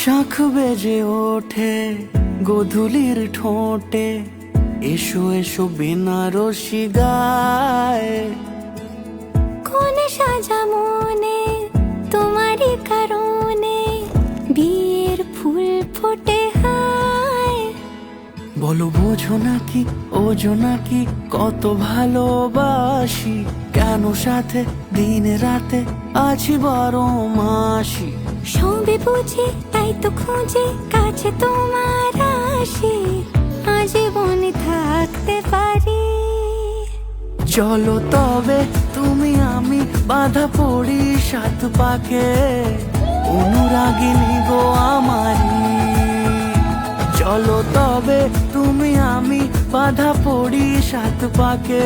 শাঁখ বেজে ওঠে গোধূলির ঠোঁটে, এসো এসো বেনারসি গায়। কোনে সাজা মনে তোমারই কারণে, বিয়ের ফুল ফোটে হায়। বলো বোঝো নাকি ওজো নাকি কত ভালোবাসি, কেন সাথে দিন রাতে আছি 12 মাসি। সবে বুঝি তাই তো খুঁজে কাছে তোমার আসি, আজীবনে থাকতে পারি। চলো তবে তুমি আমি বাঁধা পড়ি 7 পাকে, অনুরাগিনী গো আমারি। চলো তবে তুমি আমি বাঁধা পড়ি 7 পাকে,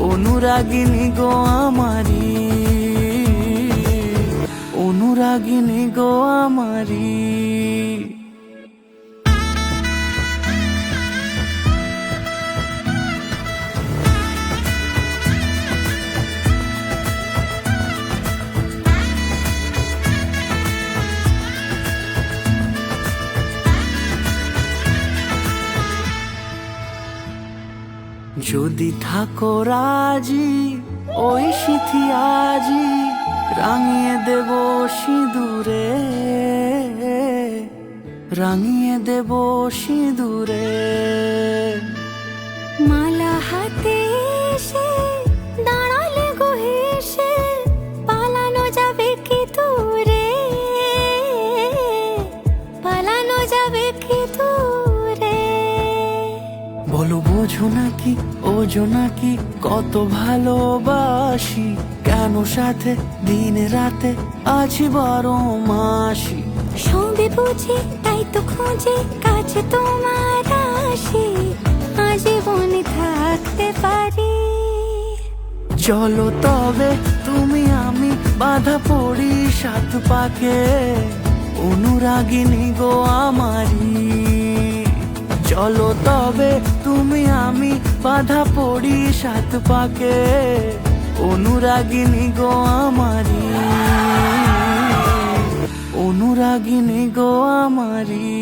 অনুরাগিনী গো আমারি, অনুরাগিনী গো আমারি। যদি থাকো রাজি ওই সিথি আজি, রাঙিয়ে দেব সিঁদুরে, রাঙিয়ে দেব সিঁদুরে। মালা হাতে এসে দাঁড়ালে গো হেসে, পালানো যাবে কি দূরে, পালানো যাবে কি দূরে। বলো বোঝো নাকি ওজো নাকি কত ভালোবাসি, কেন সাথে দিন রাতে আছি 12 মাসি। সবে বুঝি তাই তো খুঁজে কাছে তোমার আসি, আজীবনে থাকতে পারি। চলো তবে তুমি আমি বাঁধা পড়ি 7 পাকে, অনুরাগিনী গো আমারি। চলো তবে তুমি আমি বাঁধা পড়ি 7 পাকে, অনুরাগিনী গো আমারি, অনুরাগিনী গো আমারি।